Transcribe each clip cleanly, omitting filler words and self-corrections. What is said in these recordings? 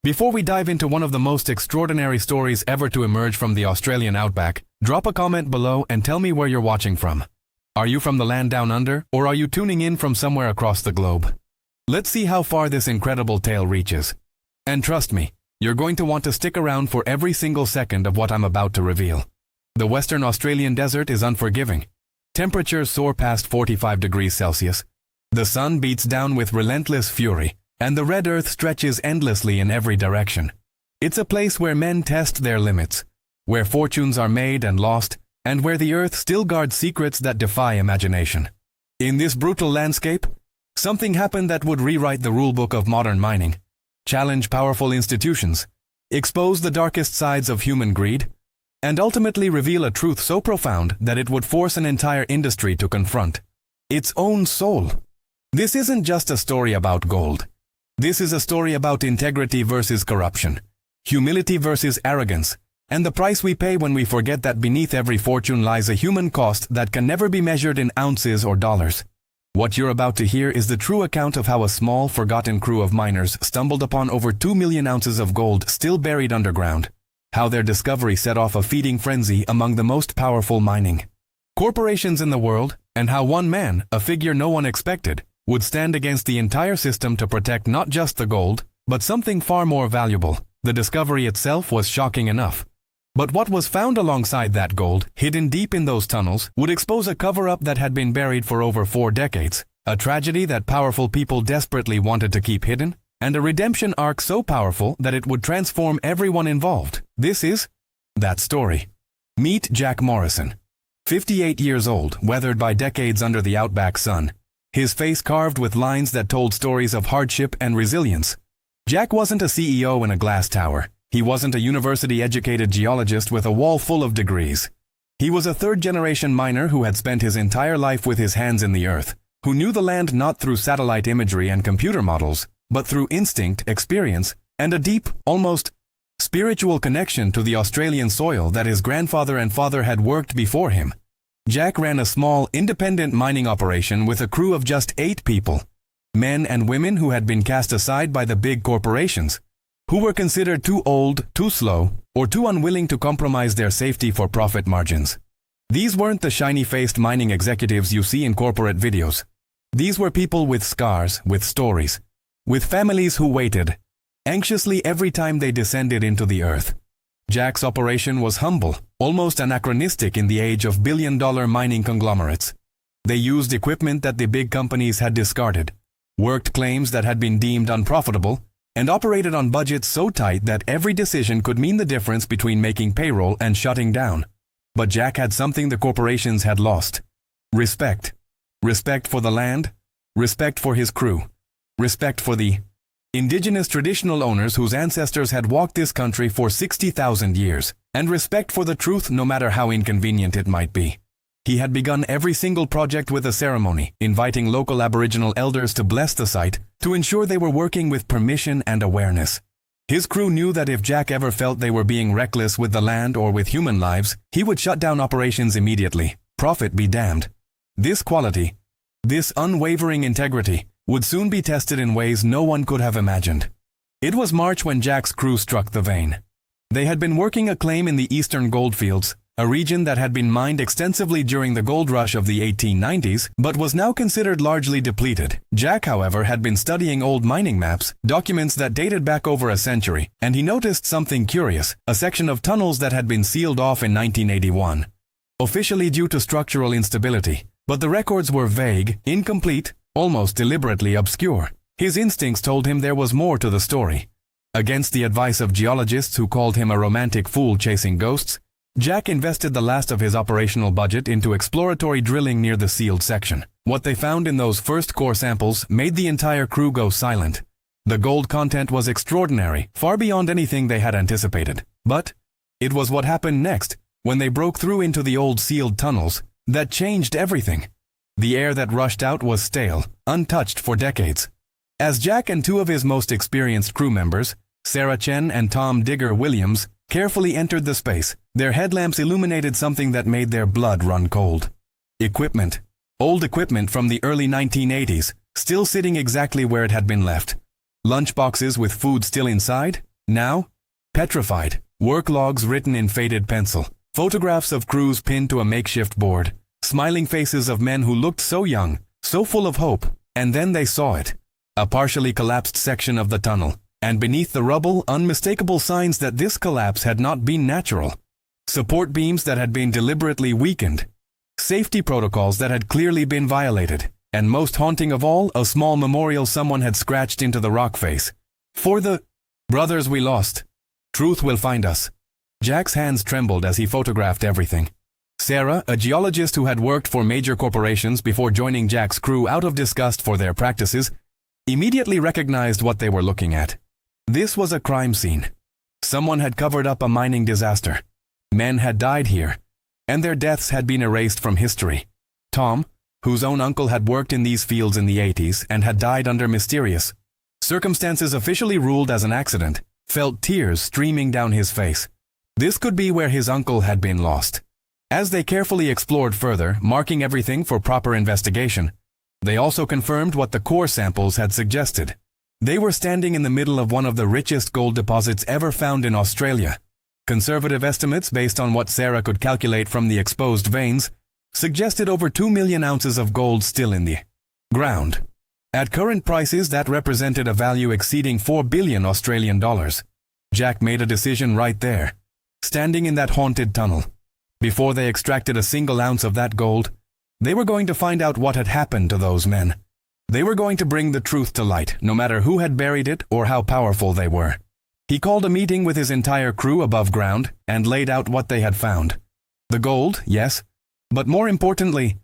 Before we dive into one of the most extraordinary stories ever to emerge from the Australian outback, drop a comment below and tell me where you're watching from. Are you from the land down under, or are you tuning in from somewhere across the globe? Let's see how far this incredible tale reaches. And trust me, you're going to want to stick around for every single second of what I'm about to reveal. The Western Australian desert is unforgiving. Temperatures soar past 45 degrees Celsius. The sun beats down with relentless fury, and the red earth stretches endlessly in every direction. It's a place where men test their limits, where fortunes are made and lost, and where the earth still guards secrets that defy imagination. In this brutal landscape, something happened that would rewrite the rulebook of modern mining, challenge powerful institutions, expose the darkest sides of human greed, and ultimately reveal a truth so profound that it would force an entire industry to confront its own soul. This isn't just a story about gold. This is a story about integrity versus corruption, humility versus arrogance, and the price we pay when we forget that beneath every fortune lies a human cost that can never be measured in ounces or dollars. What you're about to hear is the true account of how a small, forgotten crew of miners stumbled upon over 2 million ounces of gold still buried underground, how their discovery set off a feeding frenzy among the most powerful mining corporations in the world, and how one man, a figure no one expected, would stand against the entire system to protect not just the gold, but something far more valuable. The discovery itself was shocking enough. But what was found alongside that gold, hidden deep in those tunnels, would expose a cover-up that had been buried for over 4 decades, a tragedy that powerful people desperately wanted to keep hidden, and a redemption arc so powerful that it would transform everyone involved. This is that story. Meet Jack Morrison. 58 years old, weathered by decades under the outback sun, his face carved with lines that told stories of hardship and resilience. Jack wasn't a CEO in a glass tower. He wasn't a university-educated geologist with a wall full of degrees. He was a third-generation miner who had spent his entire life with his hands in the earth, who knew the land not through satellite imagery and computer models, but through instinct, experience, and a deep, almost spiritual connection to the Australian soil that his grandfather and father had worked before him. Jack ran a small, independent mining operation with a crew of just 8 people, men and women who had been cast aside by the big corporations, who were considered too old, too slow, or too unwilling to compromise their safety for profit margins. These weren't the shiny-faced mining executives you see in corporate videos. These were people with scars, with stories, with families who waited anxiously every time they descended into the earth. Jack's operation was humble, almost anachronistic in the age of billion-dollar mining conglomerates. They used equipment that the big companies had discarded, worked claims that had been deemed unprofitable, and operated on budgets so tight that every decision could mean the difference between making payroll and shutting down. But Jack had something the corporations had lost: respect. Respect for the land, respect for his crew, respect for the indigenous traditional owners whose ancestors had walked this country for 60,000 years, and respect for the truth no matter how inconvenient it might be. He had begun every single project with a ceremony, inviting local Aboriginal elders to bless the site, to ensure they were working with permission and awareness. His crew knew that if Jack ever felt they were being reckless with the land or with human lives, he would shut down operations immediately. Profit be damned. This quality, this unwavering integrity, would soon be tested in ways no one could have imagined. It was March when Jack's crew struck the vein. They had been working a claim in the eastern goldfields, a region that had been mined extensively during the gold rush of the 1890s, but was now considered largely depleted. Jack, however, had been studying old mining maps, documents that dated back over a century, and he noticed something curious: a section of tunnels that had been sealed off in 1981, officially due to structural instability. But the records were vague, incomplete, almost deliberately obscure. His instincts told him there was more to the story. Against the advice of geologists who called him a romantic fool chasing ghosts, Jack invested the last of his operational budget into exploratory drilling near the sealed section. What they found in those first core samples made the entire crew go silent. The gold content was extraordinary, far beyond anything they had anticipated. But it was what happened next, when they broke through into the old sealed tunnels, that changed everything. The air that rushed out was stale, untouched for decades. As Jack and 2 of his most experienced crew members, Sarah Chen and Tom Digger Williams, carefully entered the space, their headlamps illuminated something that made their blood run cold. Equipment. Old equipment from the early 1980s, still sitting exactly where it had been left. Lunchboxes with food still inside, Now, petrified, work logs written in faded pencil, photographs of crews pinned to a makeshift board, smiling faces of men who looked so young, so full of hope, and then they saw it. A partially collapsed section of the tunnel, and beneath the rubble, unmistakable signs that this collapse had not been natural. Support beams that had been deliberately weakened, safety protocols that had clearly been violated, and most haunting of all, a small memorial someone had scratched into the rock face. For the brothers we lost. Truth will find us. Jack's hands trembled as he photographed everything. Sarah, a geologist who had worked for major corporations before joining Jack's crew out of disgust for their practices, immediately recognized what they were looking at. This was a crime scene. Someone had covered up a mining disaster. Men had died here, and their deaths had been erased from history. Tom, whose own uncle had worked in these fields in the 80s and had died under mysterious circumstances officially ruled as an accident, felt tears streaming down his face. This could be where his uncle had been lost. As they carefully explored further, marking everything for proper investigation, they also confirmed what the core samples had suggested. They were standing in the middle of one of the richest gold deposits ever found in Australia. Conservative estimates based on what Sarah could calculate from the exposed veins suggested over 2 million ounces of gold still in the ground. At current prices, that represented a value exceeding 4 billion Australian dollars. Jack made a decision right there, standing in that haunted tunnel. Before they extracted a single ounce of that gold, they were going to find out what had happened to those men. They were going to bring the truth to light, no matter who had buried it or how powerful they were. He called a meeting with his entire crew above ground and laid out what they had found. The gold, yes, but more importantly,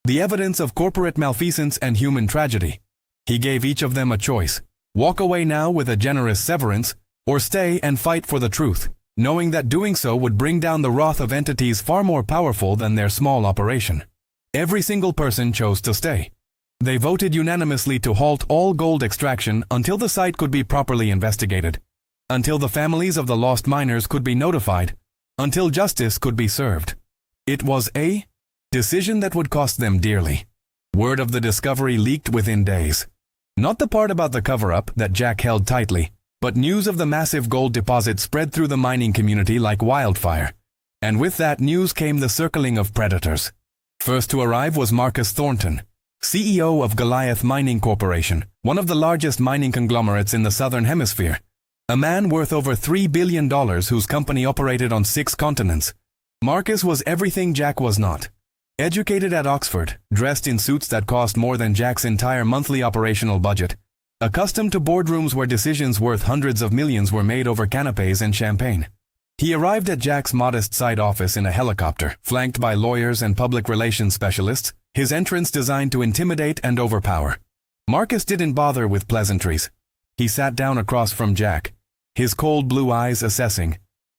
the evidence of corporate malfeasance and human tragedy. He gave each of them a choice: walk away now with a generous severance, or stay and fight for the truth, knowing that doing so would bring down the wrath of entities far more powerful than their small operation. Every single person chose to stay. They voted unanimously to halt all gold extraction until the site could be properly investigated, until the families of the lost miners could be notified, until justice could be served. It was a decision that would cost them dearly. Word of the discovery leaked within days. Not the part about the cover-up that Jack held tightly, but news of the massive gold deposit spread through the mining community like wildfire. And with that news came the circling of predators. First to arrive was Marcus Thornton, CEO of Goliath Mining Corporation, one of the largest mining conglomerates in the Southern Hemisphere. A man worth over $3 billion whose company operated on 6 continents. Marcus was everything Jack was not. Educated at Oxford, dressed in suits that cost more than Jack's entire monthly operational budget. Accustomed to boardrooms where decisions worth hundreds of millions were made over canapes and champagne. He arrived at Jack's modest side office in a helicopter, flanked by lawyers and public relations specialists, his entrance designed to intimidate and overpower. Marcus didn't bother with pleasantries. He sat down across from Jack, his cold blue eyes assessing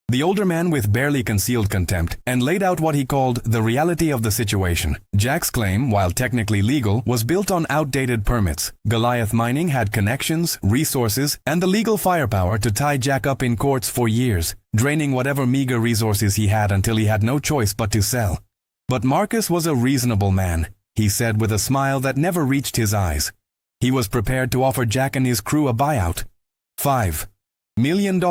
the older man with barely concealed contempt, and laid out what he called the reality of the situation. Jack's claim, while technically legal, was built on outdated permits. Goliath Mining had connections, resources, and the legal firepower to tie Jack up in courts for years, draining whatever meager resources he had until he had no choice but to sell. But Marcus was a reasonable man, he said with a smile that never reached his eyes. He was prepared to offer Jack and his crew a buyout. $5 million,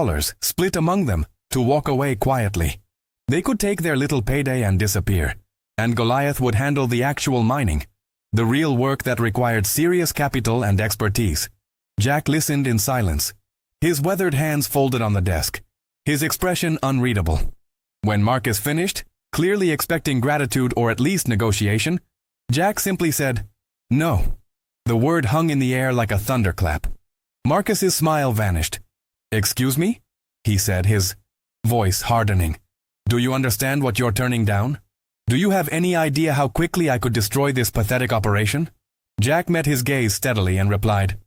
split among them, to walk away quietly. They could take their little payday and disappear, and Goliath would handle the actual mining, the real work that required serious capital and expertise. Jack listened in silence, his weathered hands folded on the desk, his expression unreadable. When Marcus finished, clearly expecting gratitude or at least negotiation, Jack simply said, "No." The word hung in the air like a thunderclap. Marcus's smile vanished. "Excuse me?" he said, his voice hardening. "Do you understand what you're turning down? Do you have any idea how quickly I could destroy this pathetic operation?" Jack met his gaze steadily and replied,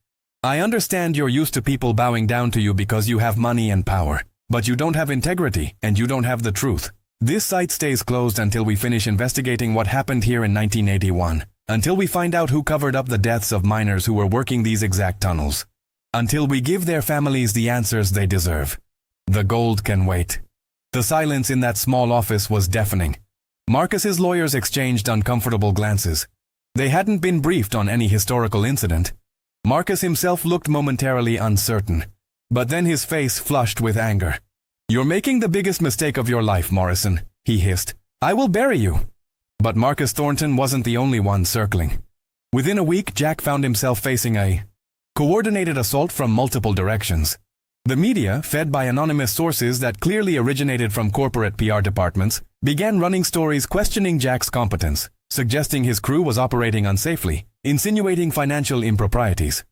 "I understand you're used to people bowing down to you because you have money and power, but you don't have integrity and you don't have the truth. This site stays closed until we finish investigating what happened here in 1981, until we find out who covered up the deaths of miners who were working these exact tunnels, until we give their families the answers they deserve. The gold can wait." The silence in that small office was deafening. Marcus's lawyers exchanged uncomfortable glances. They hadn't been briefed on any historical incident. Marcus himself looked momentarily uncertain. But then his face flushed with anger. "You're making the biggest mistake of your life, Morrison," he hissed. "I will bury you." But Marcus Thornton wasn't the only one circling. Within a week, Jack found himself facing a coordinated assault from multiple directions. The media, fed by anonymous sources that clearly originated from corporate PR departments, began running stories questioning Jack's competence, suggesting his crew was operating unsafely, insinuating financial improprieties.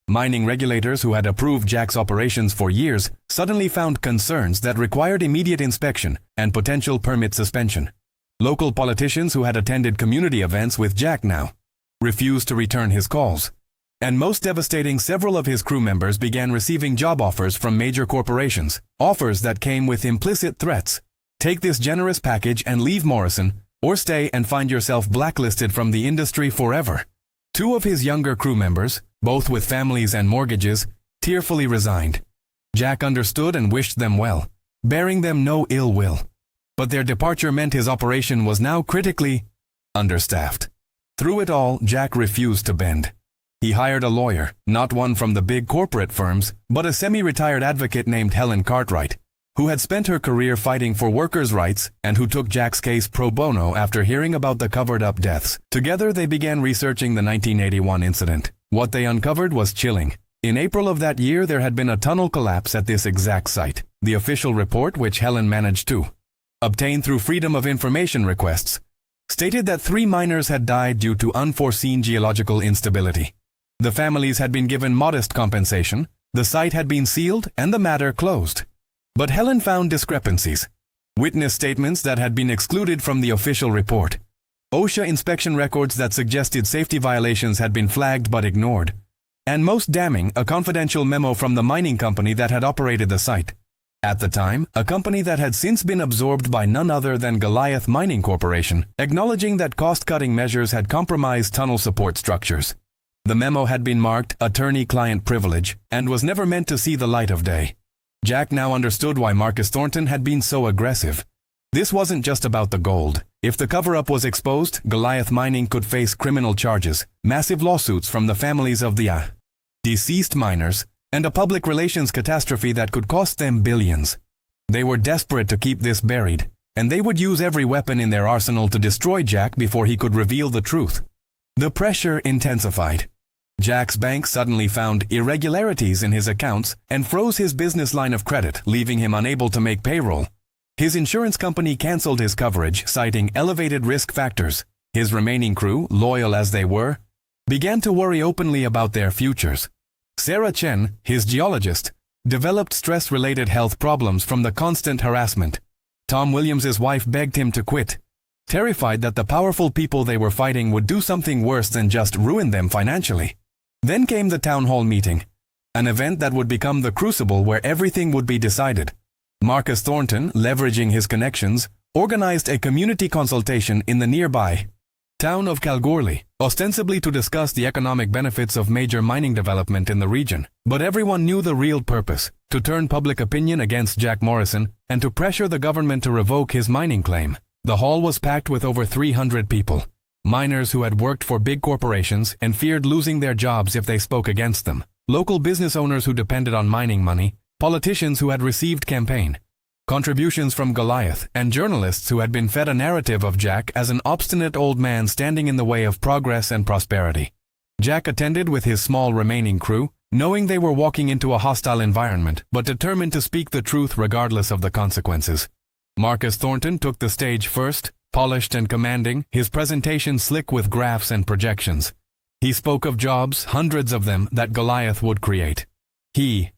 Mining regulators who had approved Jack's operations for years suddenly found concerns that required immediate inspection and potential permit suspension. Local politicians who had attended community events with Jack now refused to return his calls. And most devastating, several of his crew members began receiving job offers from major corporations, offers that came with implicit threats. "Take this generous package and leave Morrison, or stay and find yourself blacklisted from the industry forever." Two of his younger crew members, both with families and mortgages, tearfully resigned. Jack understood and wished them well, bearing them no ill will. But their departure meant his operation was now critically understaffed. Through it all, Jack refused to bend. He hired a lawyer, not one from the big corporate firms, but a semi-retired advocate named Helen Cartwright, who had spent her career fighting for workers' rights and who took Jack's case pro bono after hearing about the covered-up deaths. Together they began researching the 1981 incident. What they uncovered was chilling. In April of that year, there had been a tunnel collapse at this exact site. The official report, which Helen managed to obtain through Freedom of Information requests, stated that 3 miners had died due to unforeseen geological instability. The families had been given modest compensation, the site had been sealed, and the matter closed. But Helen found discrepancies. Witness statements that had been excluded from the official report. OSHA inspection records that suggested safety violations had been flagged but ignored. And most damning, a confidential memo from the mining company that had operated the site. At the time, a company that had since been absorbed by none other than Goliath Mining Corporation, acknowledging that cost-cutting measures had compromised tunnel support structures. The memo had been marked attorney-client privilege and was never meant to see the light of day. Jack now understood why Marcus Thornton had been so aggressive. This wasn't just about the gold. If the cover-up was exposed, Goliath Mining could face criminal charges, massive lawsuits from the families of the deceased miners, and a public relations catastrophe that could cost them billions. They were desperate to keep this buried, and they would use every weapon in their arsenal to destroy Jack before he could reveal the truth. The pressure intensified. Jack's bank suddenly found irregularities in his accounts and froze his business line of credit, leaving him unable to make payroll. His insurance company canceled his coverage, citing elevated risk factors. His remaining crew, loyal as they were, began to worry openly about their futures. Sarah Chen, his geologist, developed stress-related health problems from the constant harassment. Tom Williams's wife begged him to quit, terrified that the powerful people they were fighting would do something worse than just ruin them financially. Then came the town hall meeting, an event that would become the crucible where everything would be decided. Marcus Thornton, leveraging his connections, organized a community consultation in the nearby town of Kalgoorlie, ostensibly to discuss the economic benefits of major mining development in the region. But everyone knew the real purpose: to turn public opinion against Jack Morrison and to pressure the government to revoke his mining claim. The hall was packed with over 300 people. Miners who had worked for big corporations and feared losing their jobs if they spoke against them. Local business owners who depended on mining money. Politicians who had received campaign contributions from Goliath, and journalists who had been fed a narrative of Jack as an obstinate old man standing in the way of progress and prosperity. Jack attended with his small remaining crew, knowing they were walking into a hostile environment, but determined to speak the truth regardless of the consequences. Marcus Thornton took the stage first, polished and commanding, his presentation slick with graphs and projections. He spoke of jobs, hundreds of them, that Goliath would create. He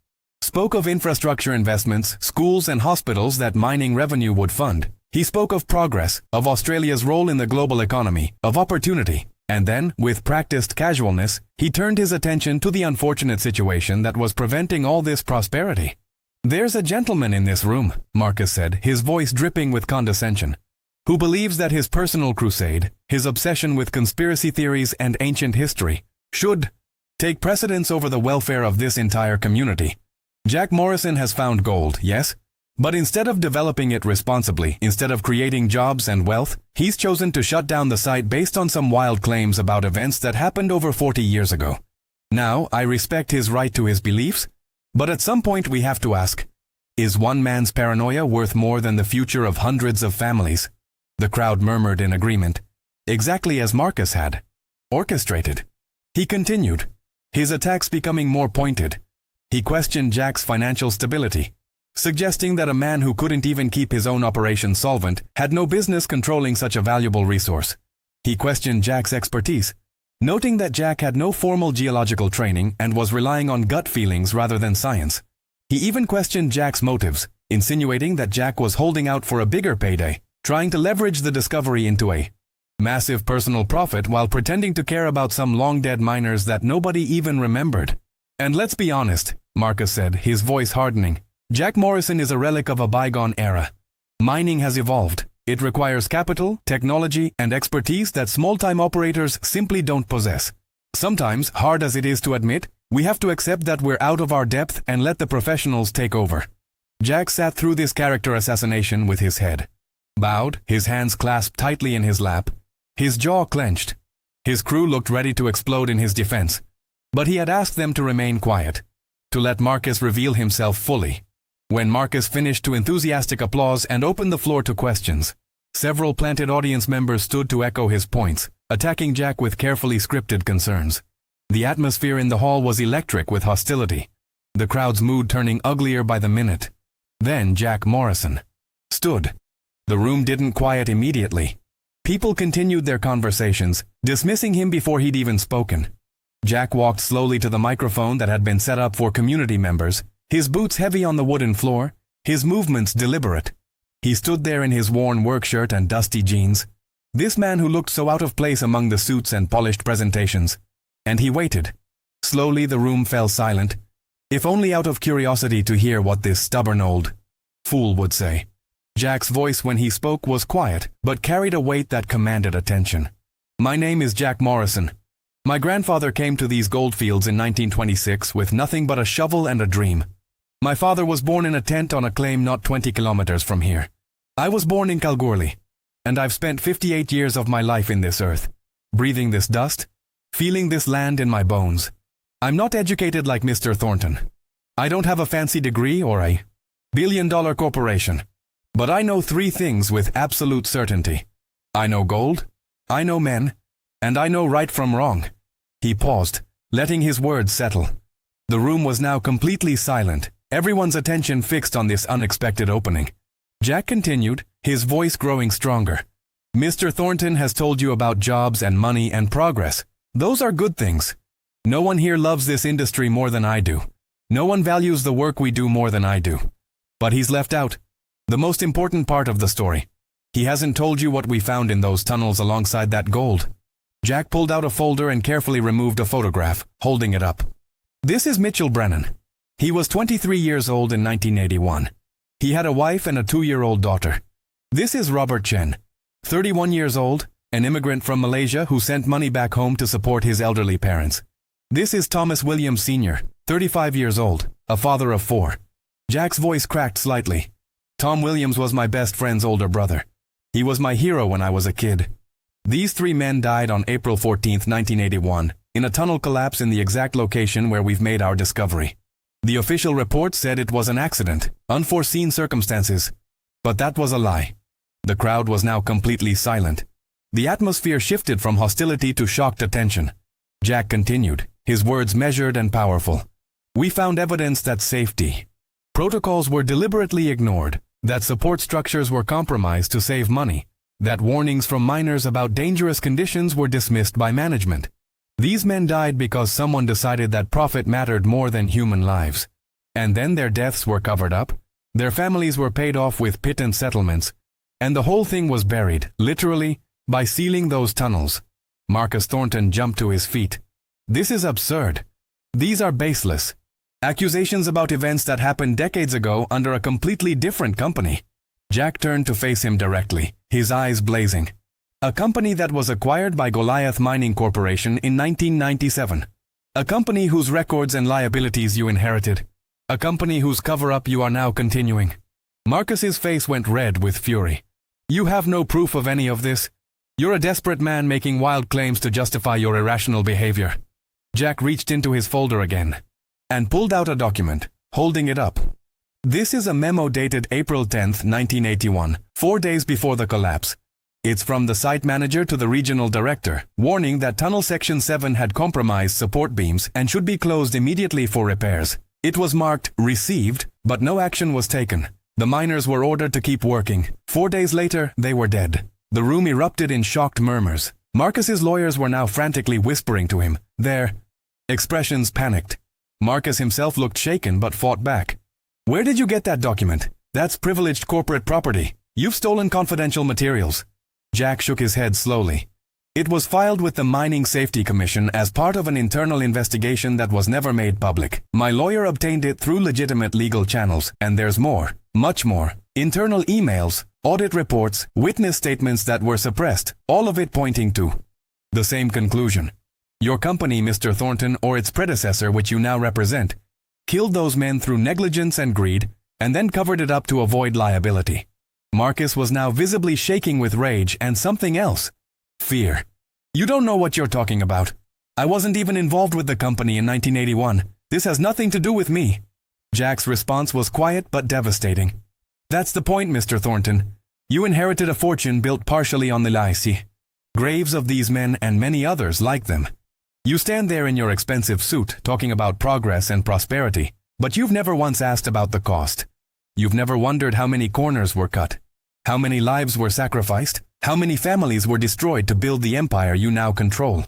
spoke of infrastructure investments, schools and hospitals that mining revenue would fund. He spoke of progress, of Australia's role in the global economy, of opportunity. And then, with practiced casualness, he turned his attention to the unfortunate situation that was preventing all this prosperity. "There's a gentleman in this room," Marcus said, his voice dripping with condescension, "who believes that his personal crusade, his obsession with conspiracy theories and ancient history, should take precedence over the welfare of this entire community. Jack Morrison has found gold, yes? But instead of developing it responsibly, instead of creating jobs and wealth, he's chosen to shut down the site based on some wild claims about events that happened over 40 years ago. Now, I respect his right to his beliefs, But at some point we have to ask, is one man's paranoia worth more than the future of hundreds of families? The crowd murmured in agreement, exactly as Marcus had orchestrated. He continued, his attacks becoming more pointed. He questioned Jack's financial stability, suggesting that a man who couldn't even keep his own operation solvent had no business controlling such a valuable resource. He questioned Jack's expertise, noting that Jack had no formal geological training and was relying on gut feelings rather than science. He even questioned Jack's motives, insinuating that Jack was holding out for a bigger payday, trying to leverage the discovery into a massive personal profit while pretending to care about some long-dead miners that nobody even remembered. And let's be honest, Marcus said, his voice hardening, Jack Morrison is a relic of a bygone era. Mining has evolved. It requires capital, technology, and expertise that small-time operators simply don't possess. Sometimes, hard as it is to admit, we have to accept that we're out of our depth and let the professionals take over. Jack sat through this character assassination with his head bowed, his hands clasped tightly in his lap, his jaw clenched. His crew looked ready to explode in his defense, but he had asked them to remain quiet, to let Marcus reveal himself fully. When Marcus finished to enthusiastic applause and opened the floor to questions, several planted audience members stood to echo his points, attacking Jack with carefully scripted concerns. The atmosphere in the hall was electric with hostility, the crowd's mood turning uglier by the minute. Then Jack Morrison stood. The room didn't quiet immediately. People continued their conversations, dismissing him before he'd even spoken. Jack walked slowly to the microphone that had been set up for community members, his boots heavy on the wooden floor, his movements deliberate. He stood there in his worn work shirt and dusty jeans, this man who looked so out of place among the suits and polished presentations. And he waited. Slowly the room fell silent, if only out of curiosity to hear what this stubborn old fool would say. Jack's voice when he spoke was quiet, but carried a weight that commanded attention. My name is Jack Morrison. My grandfather came to these goldfields in 1926 with nothing but a shovel and a dream. My father was born in a tent on a claim not 20 kilometers from here. I was born in Kalgoorlie, and I've spent 58 years of my life in this earth, breathing this dust, feeling this land in my bones. I'm not educated like Mr. Thornton. I don't have a fancy degree or a billion-dollar corporation. But I know three things with absolute certainty. I know gold, I know men, and I know right from wrong. He paused, letting his words settle. The room was now completely silent, everyone's attention fixed on this unexpected opening. Jack continued, his voice growing stronger. Mr. Thornton has told you about jobs and money and progress. Those are good things. No one here loves this industry more than I do. No one values the work we do more than I do. But he's left out the most important part of the story. He hasn't told you what we found in those tunnels alongside that gold. Jack pulled out a folder and carefully removed a photograph, holding it up. This is Mitchell Brennan. He was 23 years old in 1981. He had a wife and a 2-year-old daughter. This is Robert Chen, 31 years old, an immigrant from Malaysia who sent money back home to support his elderly parents. This is Thomas Williams Sr., 35 years old, a father of 4. Jack's voice cracked slightly. Tom Williams was my best friend's older brother. He was my hero when I was a kid. These 3 men died on April 14, 1981, in a tunnel collapse in the exact location where we've made our discovery. The official report said it was an accident, unforeseen circumstances. But that was a lie. The crowd was now completely silent. The atmosphere shifted from hostility to shocked attention. Jack continued, his words measured and powerful. We found evidence that safety protocols were deliberately ignored, that support structures were compromised to save money, that warnings from miners about dangerous conditions were dismissed by management. These men died because someone decided that profit mattered more than human lives. And then their deaths were covered up, their families were paid off with pittance settlements, and the whole thing was buried, literally, by sealing those tunnels. Marcus Thornton jumped to his feet. This is absurd. These are baseless. Accusations about events that happened decades ago under a completely different company. Jack turned to face him directly, his eyes blazing. A company that was acquired by Goliath Mining Corporation in 1997. A company whose records and liabilities you inherited. A company whose cover-up you are now continuing. Marcus's face went red with fury. You have no proof of any of this. You're a desperate man making wild claims to justify your irrational behavior. Jack reached into his folder again and pulled out a document, holding it up. This is a memo dated April 10, 1981, 4 days before the collapse. It's from the site manager to the regional director, warning that Tunnel Section 7 had compromised support beams and should be closed immediately for repairs. It was marked "Received," but no action was taken. The miners were ordered to keep working. 4 days later, they were dead. The room erupted in shocked murmurs. Marcus's lawyers were now frantically whispering to him. Their expressions panicked. Marcus himself looked shaken but fought back. "Where did you get that document? That's privileged corporate property. You've stolen confidential materials." Jack shook his head slowly. "It was filed with the Mining Safety Commission as part of an internal investigation that was never made public. My lawyer obtained it through legitimate legal channels, and there's more, much more. Internal emails, audit reports, witness statements that were suppressed, all of it pointing to the same conclusion. Your company, Mr. Thornton, or its predecessor, which you now represent, killed those men through negligence and greed, and then covered it up to avoid liability." Marcus was now visibly shaking with rage and something else. Fear. "You don't know what you're talking about. I wasn't even involved with the company in 1981. This has nothing to do with me." Jack's response was quiet but devastating. "That's the point, Mr. Thornton. You inherited a fortune built partially on the legacy. Graves of these men and many others like them. You stand there in your expensive suit talking about progress and prosperity, but you've never once asked about the cost. You've never wondered how many corners were cut, how many lives were sacrificed, how many families were destroyed to build the empire you now control.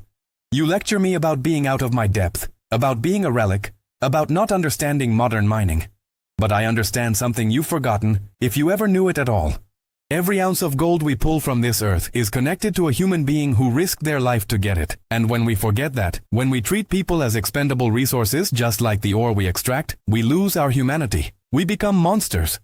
You lecture me about being out of my depth, about being a relic, about not understanding modern mining. But I understand something you've forgotten, if you ever knew it at all. Every ounce of gold we pull from this earth is connected to a human being who risked their life to get it. And when we forget that, when we treat people as expendable resources just like the ore we extract, we lose our humanity. We become monsters.